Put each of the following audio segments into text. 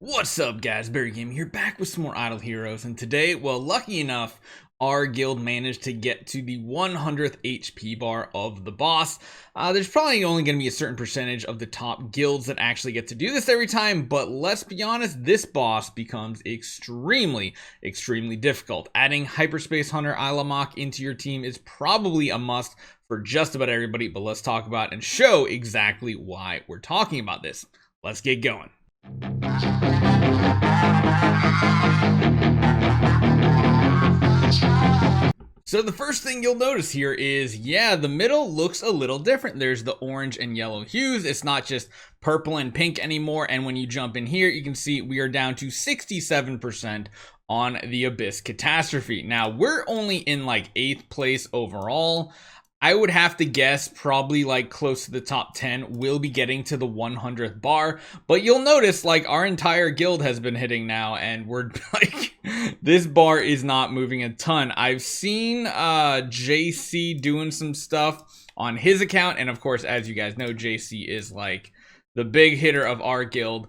What's up, guys? Barry Gaming here, back with some more Idle Heroes, and today, well, lucky enough, our guild managed to get to the 100th HP bar of the boss. There's probably only going to be a certain percentage of the top guilds that actually get to do this every time, but let's be honest, this boss becomes extremely difficult. Adding Hyperspace Hunter Ilamok into your team is probably a must for just about everybody, but let's talk about and show exactly why we're talking about this. Let's get going. So the first thing you'll notice here is, yeah, the middle looks a little different. There's the orange and yellow hues. It's not just purple and pink anymore. And when you jump in here, you can see we are down to 67% on the Abyss Catastrophe. Now, we're only in like 8th place overall. I would have to guess probably like close to the top 10 will be getting to the 100th bar, but you'll notice like our entire guild has been hitting now, and we're like, this bar is not moving a ton. I've seen JC doing some stuff on his account, and of course, as you guys know, JC is like the big hitter of our guild.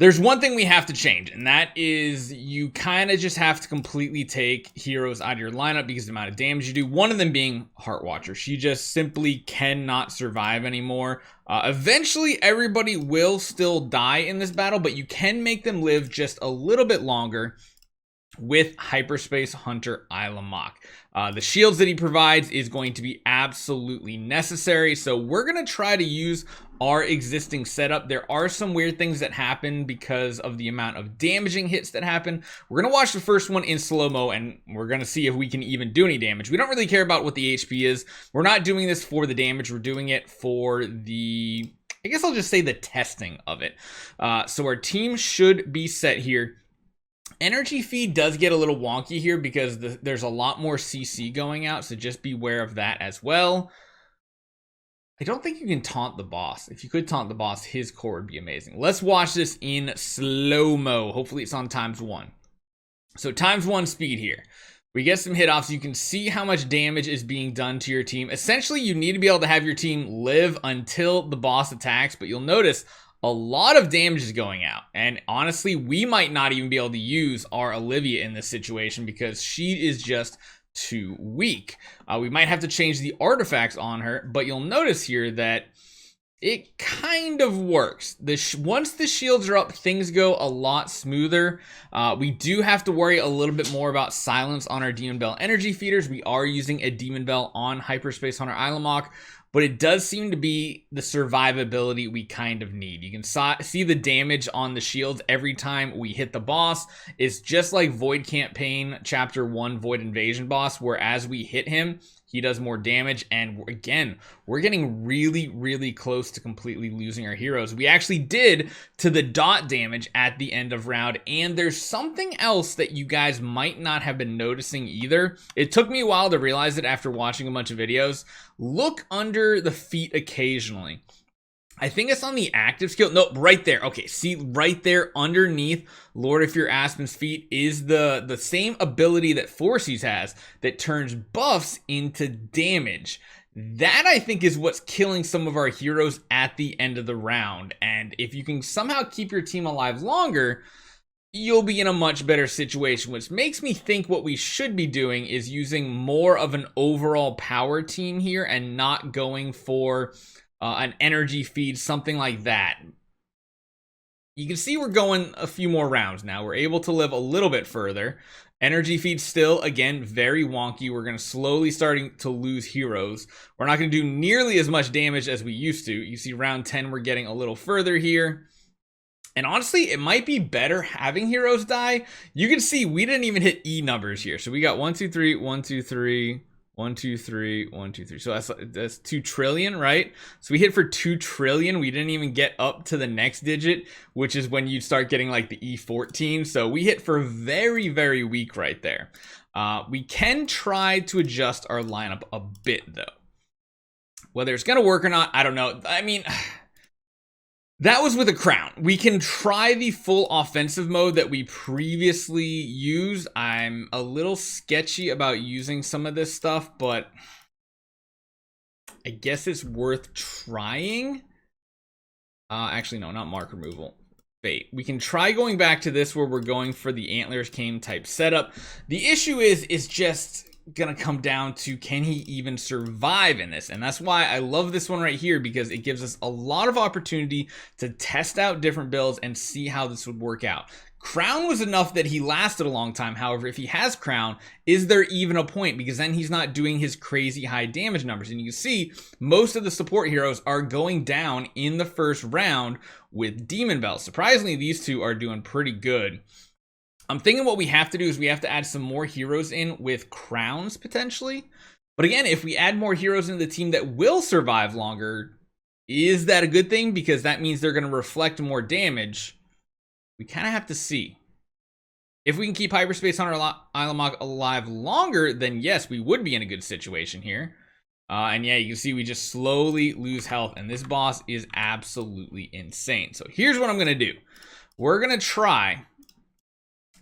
There's one thing we have to change, and that is you kind of just have to completely take heroes out of your lineup because of the amount of damage you do. One of them being Heartwatcher. She just simply cannot survive anymore. Eventually, everybody will still die in this battle, but you can make them live just a little bit longer with Hyperspace Hunter Ilamok. The shields that he provides is going to be absolutely necessary, so we're going to try to use our existing setup. There are some weird things that happen because of the amount of damaging hits that happen. We're going to watch the first one in slow-mo, and we're going to see if we can even do any damage. We don't really care about what the HP is. We're not doing this for the damage. We're doing it for the, I guess I'll just say the testing of it. So our team should be set here. Energy feed does get a little wonky here because there's a lot more CC going out, so just beware of that as well. I don't think you can taunt the boss. If you could taunt the boss, his core would be amazing. Let's watch this in slow-mo. Hopefully it's on ×1. So ×1 speed here. We get some hit offs. You can see how much damage is being done to your team. Essentially, you need to be able to have your team live until the boss attacks, but you'll notice a lot of damage is going out, and honestly, we might not even be able to use our Olivia in this situation because she is just too weak. We might have to change the artifacts on her, but you'll notice here that it kind of works. Once the shields are up, things go a lot smoother. We do have to worry a little bit more about silence on our Demon Bell energy feeders. We are using a Demon Bell on Hyperspace Hunter Ilamok, but it does seem to be the survivability we kind of need. You can see the damage on the shields every time we hit the boss. It's just like Void Campaign Chapter 1 Void Invasion boss, where as we hit him, he does more damage, and again, we're getting really close to completely losing our heroes. We actually did to the dot damage at the end of round, and there's something else that you guys might not have been noticing either. It took me a while to realize it after watching a bunch of videos. Look under the feet occasionally. I think it's on the active skill. Nope, right there. Okay, see right there underneath Lord of Your Aspen's feet is the same ability that Forces has that turns buffs into damage. That, I think, is what's killing some of our heroes at the end of the round. And if you can somehow keep your team alive longer, you'll be in a much better situation, which makes me think what we should be doing is using more of an overall power team here and not going for an energy feed, something like that. You can see we're going a few more rounds now. We're able to live a little bit further. Energy feed still, again, very wonky. We're going to slowly starting to lose heroes. We're not going to do nearly as much damage as we used to. You see round 10, we're getting a little further here. And honestly, it might be better having heroes die. You can see we didn't even hit E numbers here. So we got 1, 2, 3, 1, 2, 3, 1, 2, 3, 1, 2, 3. So that's 2 trillion, right? So we hit for 2 trillion. We didn't even get up to the next digit, which is when you start getting like the E14. So we hit for very weak right there. We can try to adjust our lineup a bit though. Whether it's going to work or not, I don't know. I mean, that was with a crown. We can try the full offensive mode that we previously used. I'm a little sketchy about using some of this stuff, but I guess it's worth trying. Actually, no, not mark removal. Fate. We can try going back to this where we're going for the Antlers Cane type setup. The issue is just gonna come down to, can he even survive in this? And that's why I love this one right here, because it gives us a lot of opportunity to test out different builds and see how this would work out. Crown was enough that he lasted a long time. However, if he has Crown, is there even a point? Because then he's not doing his crazy high damage numbers. And you can see most of the support heroes are going down in the first round with Demon Bells. Surprisingly, these two are doing pretty good. I'm thinking what we have to do is we have to add some more heroes in with crowns potentially. But again, if we add more heroes into the team that will survive longer, is that a good thing? Because that means they're going to reflect more damage. We kind of have to see. If we can keep Hyperspace Hunter Ilamok alive longer, then yes, we would be in a good situation here. And yeah, you can see we just slowly lose health, and this boss is absolutely insane. So here's what I'm going to do. We're going to try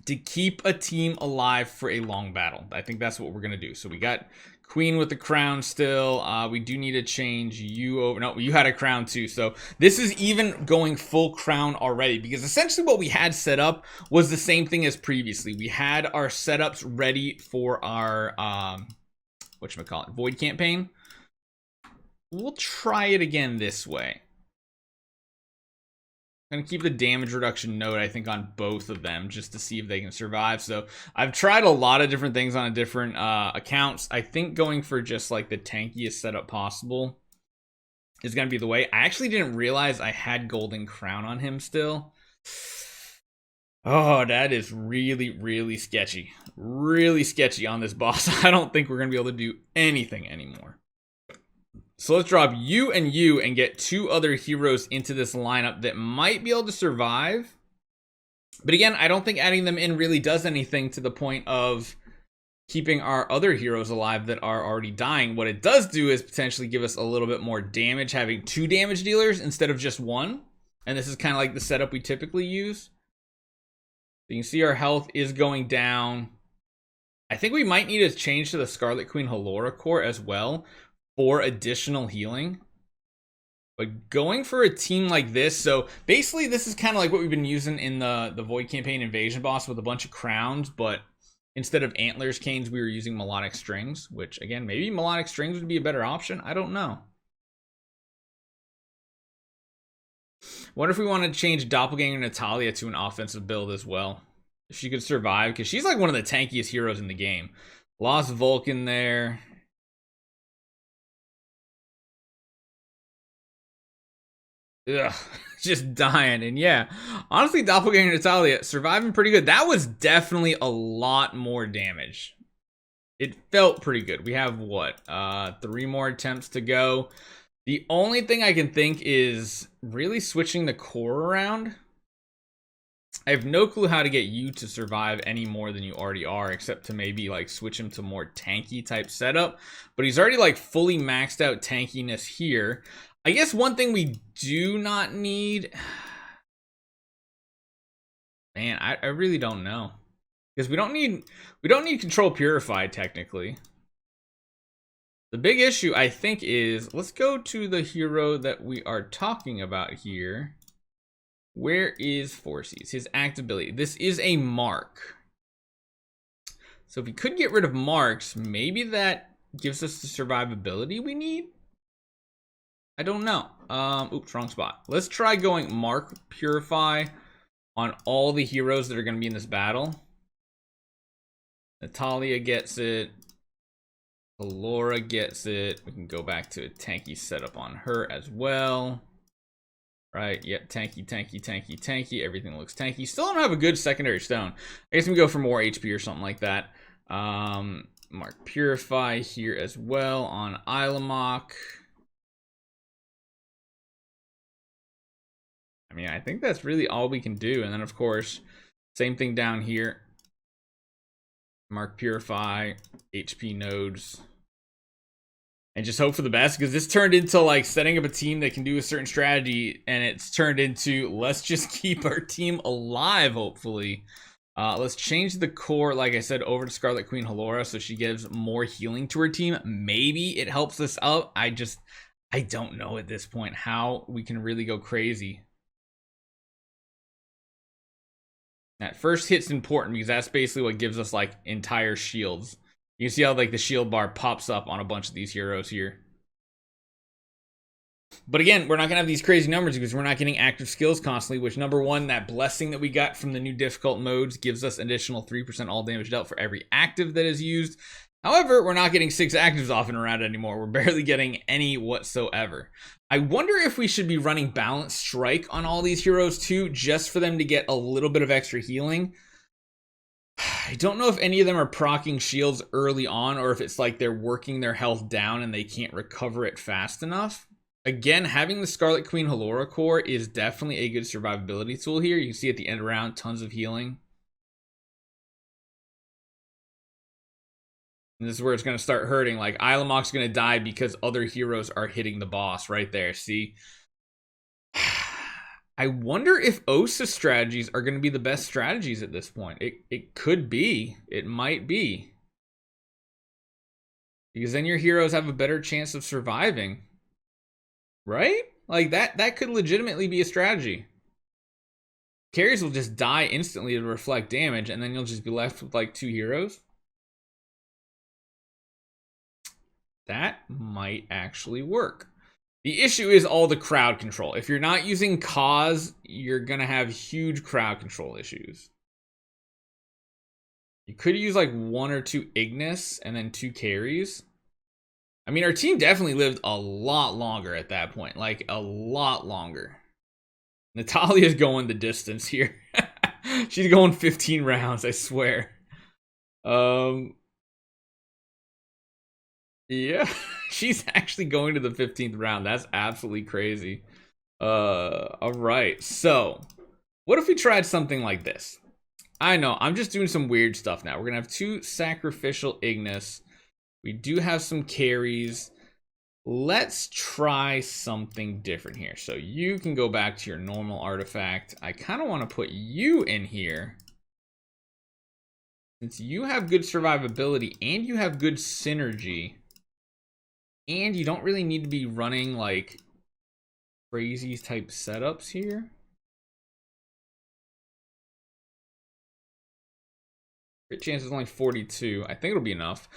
to keep a team alive for a long battle. I think that's what we're going to do. So we got Queen with the crown still. We do need to change you over. No, you had a crown too. So this is even going full crown already, because essentially what we had set up was the same thing as previously. We had our setups ready for our, whatchamacallit, Void campaign. We'll try it again this way. I'm gonna keep the damage reduction note, I think, on both of them just to see if they can survive. So I've tried a lot of different things on different accounts. I think going for just like the tankiest setup possible is gonna be the way. I actually didn't realize I had Golden Crown on him still. Oh, that is really, really sketchy. Really sketchy on this boss. I don't think we're gonna be able to do anything anymore. So let's drop you and get two other heroes into this lineup that might be able to survive. But again, I don't think adding them in really does anything to the point of keeping our other heroes alive that are already dying. What it does do is potentially give us a little bit more damage, having 2 damage dealers instead of just 1. And this is kind of like the setup we typically use. So you can see our health is going down. I think we might need to change to the Scarlet Queen Halora core as well for additional healing. But going for a team like this, so basically this is kind of like what we've been using in the Void campaign invasion boss with a bunch of crowns, but instead of Antlers Canes, we were using Melodic Strings, which again, maybe Melodic Strings would be a better option. I don't know. What if we wanted to change Doppelganger Natalia to an offensive build as well? If she could survive, because she's like one of the tankiest heroes in the game. Lost Vulcan there. Ugh, just dying. And yeah, honestly, Doppelganger Natalia surviving pretty good. That was definitely a lot more damage. It felt pretty good. We have what, 3 more attempts to go. The only thing I can think is really switching the core around. I have no clue how to get you to survive any more than you already are, except to maybe like switch him to more tanky type setup. But he's already like fully maxed out tankiness here. I guess one thing we do not need, man, I really don't know, because we don't need Control Purified technically. The big issue I think is, let's go to the hero that we are talking about here. Where is Forces? His active ability. This is a mark. So if we could get rid of marks, maybe that gives us the survivability we need. I don't know. Oops, wrong spot. Let's try going Mark Purify on all the heroes that are going to be in this battle. Natalia gets it. Halora gets it. We can go back to a tanky setup on her as well. Right, yep, tanky, tanky, tanky, tanky. Everything looks tanky. Still don't have a good secondary stone. I guess we go for more HP or something like that. Mark Purify here as well on Ilamok. I mean, I think that's really all we can do. And then, of course, same thing down here. Mark Purify, HP nodes. And just hope for the best, because this turned into like setting up a team that can do a certain strategy, and it's turned into let's just keep our team alive, hopefully. Let's change the core, like I said, over to Scarlet Queen Halora so she gives more healing to her team. Maybe it helps us out. I don't know at this point how we can really go crazy. That first hit's important because that's basically what gives us like entire shields. You can see how like the shield bar pops up on a bunch of these heroes here. But again, we're not gonna have these crazy numbers because we're not getting active skills constantly, which number one, that blessing that we got from the new difficult modes gives us additional 3% all damage dealt for every active that is used. However, we're not getting 6 actives off and around anymore. We're barely getting any whatsoever. I wonder if we should be running Balanced Strike on all these heroes too, just for them to get a little bit of extra healing. I don't know if any of them are proccing shields early on, or if it's like they're working their health down and they can't recover it fast enough. Again, having the Scarlet Queen Halora core is definitely a good survivability tool here. You can see at the end round, tons of healing. And this is where it's going to start hurting. Like, Ilamok's going to die because other heroes are hitting the boss right there. See? I wonder if Osa strategies are going to be the best strategies at this point. It could be. It might be. Because then your heroes have a better chance of surviving. Right? Like, that could legitimately be a strategy. Carries will just die instantly to reflect damage, and then you'll just be left with, like, 2 heroes. That might actually work. The issue is all the crowd control. If you're not using cause, you're going to have huge crowd control issues. You could use like 1 or 2 Ignis and then 2 carries. I mean, our team definitely lived a lot longer at that point. Like, a lot longer. Natalia's going the distance here. She's going 15 rounds, I swear. Yeah, she's actually going to the 15th round. That's absolutely crazy. All right. So, what if we tried something like this? I know, I'm just doing some weird stuff now. We're going to have 2 sacrificial Ignis. We do have some carries. Let's try something different here. So, you can go back to your normal artifact. I kind of want to put you in here. Since you have good survivability and you have good synergy. And you don't really need to be running like crazy type setups here. Crit chance is only 42. I think it'll be enough.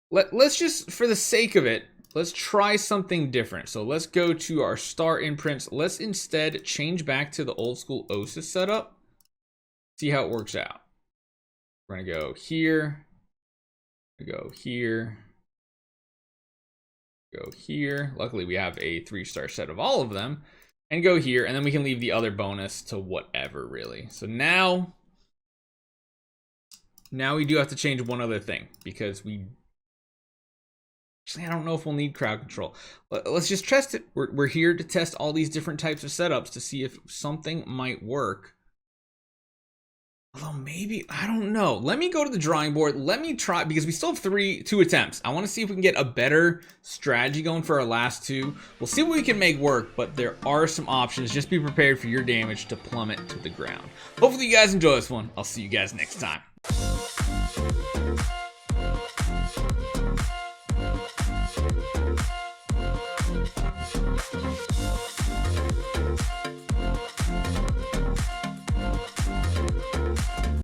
Let's just, for the sake of it, let's try something different. So let's go to our star imprints. Let's instead change back to the old school Osa setup. See how it works out. We're gonna go here. Go here. Go here. Luckily, we have a 3-star set of all of them. And go here, and then we can leave the other bonus to whatever, really. So now we do have to change one other thing, because actually, I don't know if we'll need crowd control. Let's just test it. We're here to test all these different types of setups to see if something might work. Although maybe, I don't know. Let me go to the drawing board. Let me try, because we still have 2 attempts. I want to see if we can get a better strategy going for our last 2. We'll see what we can make work, but there are some options. Just be prepared for your damage to plummet to the ground. Hopefully you guys enjoy this one. I'll see you guys next time.